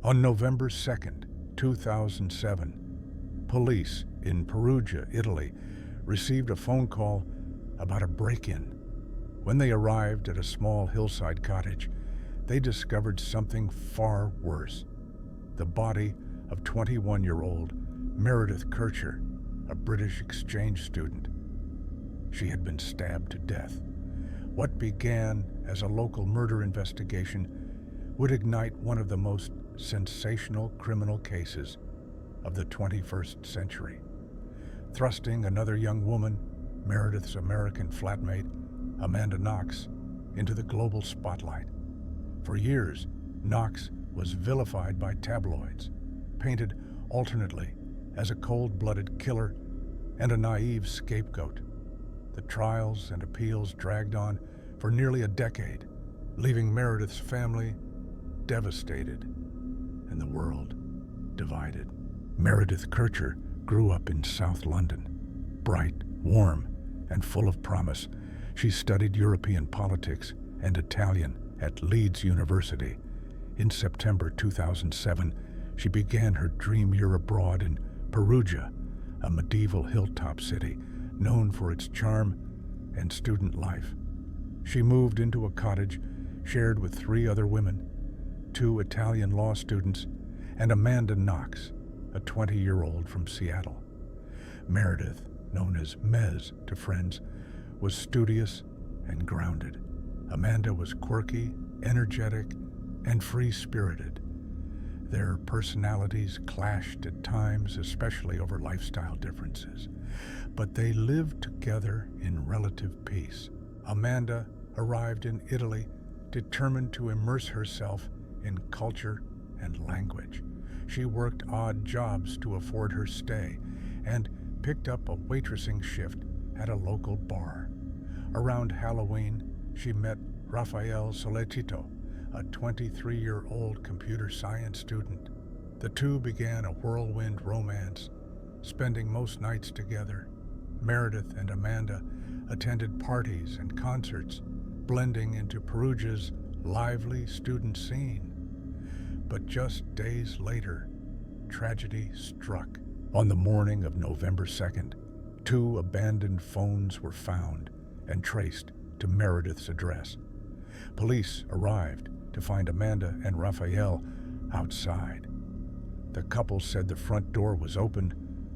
On November 2nd, 2007, police in Perugia, Italy, received a phone call about a break-in. When they arrived at a small hillside cottage, they discovered something far worse: the body of 21-year-old Meredith Kercher, a British exchange student. She had been stabbed to death. What began as a local murder investigation would ignite one of the most sensational criminal cases of the 21st century, thrusting another young woman, Meredith's American flatmate, Amanda Knox, into the global spotlight. For years, Knox was vilified by tabloids, painted alternately as a cold-blooded killer and a naive scapegoat. The trials and appeals dragged on for nearly a decade, leaving Meredith's family devastated and the world divided. Meredith Kercher grew up in South London. Bright, warm, and full of promise, she studied European politics and Italian at Leeds University. In September 2007, she began her dream year abroad in Perugia, a medieval hilltop city known for its charm and student life. She moved into a cottage shared with 3 other women, 2 Italian law students, and Amanda Knox, a 20-year-old from Seattle. Meredith, known as Mez to friends, was studious and grounded. Amanda was quirky, energetic, and free-spirited. Their personalities clashed at times, especially over lifestyle differences, but they lived together in relative peace. Amanda arrived in Italy determined to immerse herself in culture and language. She worked odd jobs to afford her stay and picked up a waitressing shift at a local bar. Around Halloween, she met Raffaele Sollecito, a 23-year-old computer science student. The two began a whirlwind romance, spending most nights together. Meredith and Amanda attended parties and concerts, blending into Perugia's lively student scene. But just days later, tragedy struck. On the morning of November 2nd, 2 abandoned phones were found and traced to Meredith's address. Police arrived to find Amanda and Raffaele outside. The couple said the front door was open,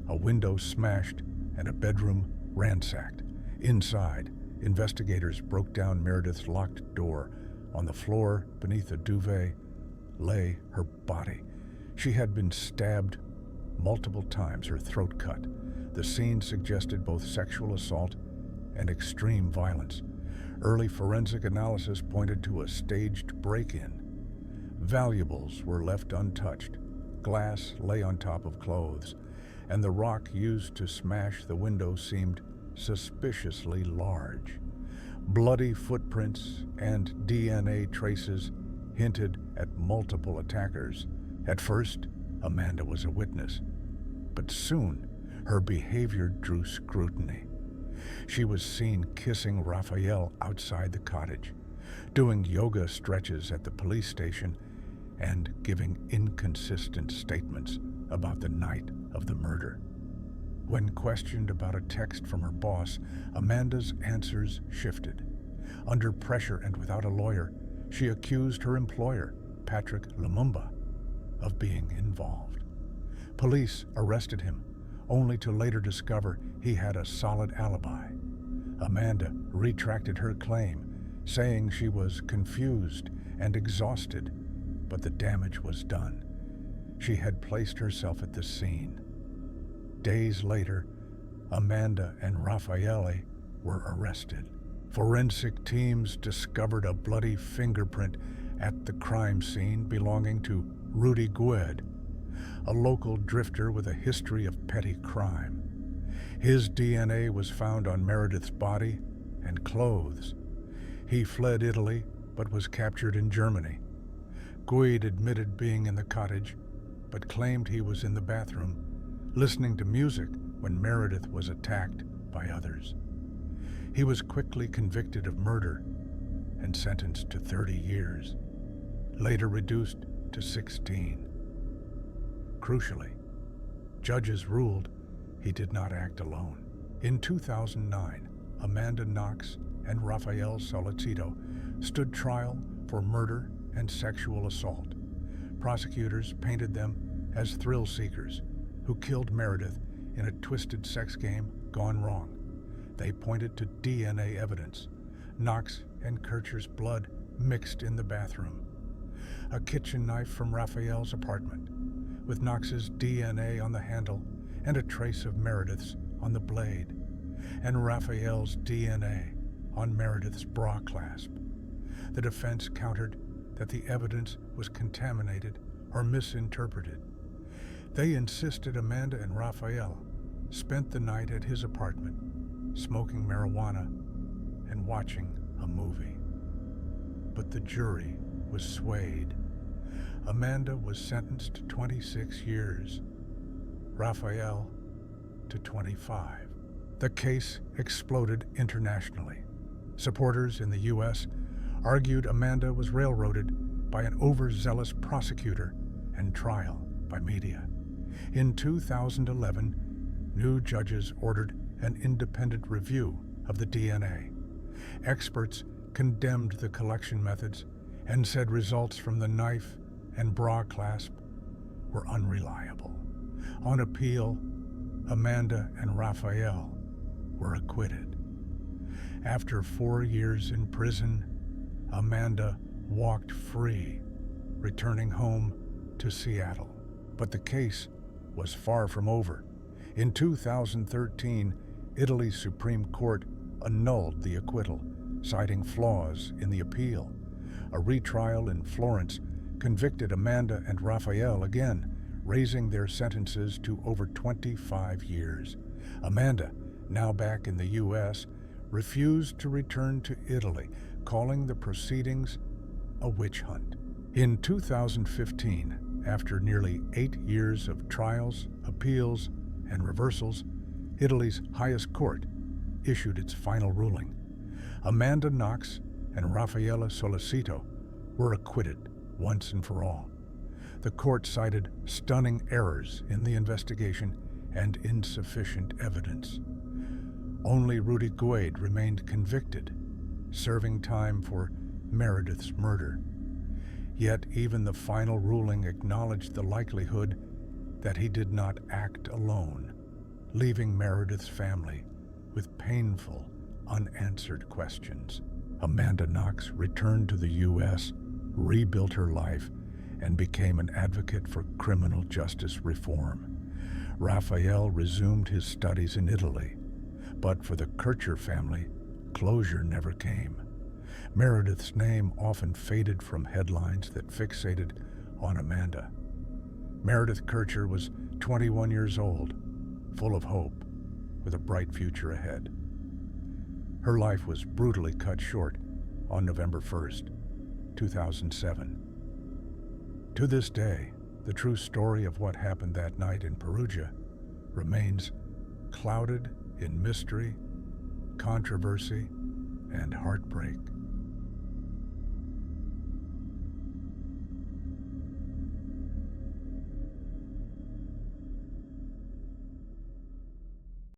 a window smashed, and a bedroom ransacked. Inside, investigators broke down Meredith's locked door. On the floor, beneath a duvet, lay her body. She had been stabbed multiple times, her throat cut. The scene suggested both sexual assault and extreme violence. Early forensic analysis pointed to a staged break-in. Valuables were left untouched. Glass lay on top of clothes, and the rock used to smash the window seemed suspiciously large. Bloody footprints and DNA traces hinted at multiple attackers. At first, Amanda was a witness, but soon her behavior drew scrutiny. She was seen kissing Raffaele outside the cottage, doing yoga stretches at the police station, and giving inconsistent statements about the night of the murder. When questioned about a text from her boss, Amanda's answers shifted. Under pressure and without a lawyer, she accused her employer, Patrick Lumumba, of being involved. Police arrested him, only to later discover he had a solid alibi. Amanda retracted her claim, saying she was confused and exhausted, but the damage was done. She had placed herself at the scene. Days later, Amanda and Raffaele were arrested. Forensic teams discovered a bloody fingerprint at the crime scene belonging to Rudy Guede, a local drifter with a history of petty crime. His DNA was found on Meredith's body and clothes. He fled Italy, but was captured in Germany. Guede admitted being in the cottage, but claimed he was in the bathroom, listening to music when Meredith was attacked by others. He was quickly convicted of murder and sentenced to 30 years, later reduced to 16. Crucially, judges ruled he did not act alone. In 2009, Amanda Knox and Raffaele Sollecito stood trial for murder and sexual assault. Prosecutors painted them as thrill seekers who killed Meredith in a twisted sex game gone wrong. They pointed to DNA evidence, Knox and Kercher's blood mixed in the bathroom, a kitchen knife from Raffaele's apartment, with Knox's DNA on the handle and a trace of Meredith's on the blade, and Raffaele's DNA on Meredith's bra clasp. The defense countered that the evidence was contaminated or misinterpreted. They insisted Amanda and Raffaele spent the night at his apartment, smoking marijuana and watching a movie. But the jury was swayed. Amanda was sentenced to 26 years, Raffaele to 25. The case exploded internationally. Supporters in the U.S. argued Amanda was railroaded by an overzealous prosecutor and trial by media. In 2011, new judges ordered an independent review of the DNA. Experts condemned the collection methods and said results from the knife and bra clasp were unreliable. On appeal, Amanda and Raffaele were acquitted. After 4 years in prison, Amanda walked free, returning home to Seattle. But the case was far from over. In 2013, Italy's Supreme Court annulled the acquittal, citing flaws in the appeal. A retrial in Florence convicted Amanda and Raffaele again, raising their sentences to over 25 years. Amanda, now back in the U.S., refused to return to Italy, calling the proceedings a witch hunt. In 2015, after nearly 8 years of trials, appeals, and reversals, Italy's highest court issued its final ruling. Amanda Knox and Raffaele Sollecito were acquitted once and for all. The court cited stunning errors in the investigation and insufficient evidence. Only Rudy Guede remained convicted, serving time for Meredith's murder. Yet even the final ruling acknowledged the likelihood that he did not act alone, leaving Meredith's family with painful, unanswered questions. Amanda Knox returned to the U.S., rebuilt her life, and became an advocate for criminal justice reform. Raffaele resumed his studies in Italy, but for the Kercher family, closure never came. Meredith's name often faded from headlines that fixated on Amanda. Meredith Kercher was 21 years old, full of hope, with a bright future ahead. Her life was brutally cut short on November 1st, 2007. To this day, the true story of what happened that night in Perugia remains clouded in mystery, controversy, and heartbreak.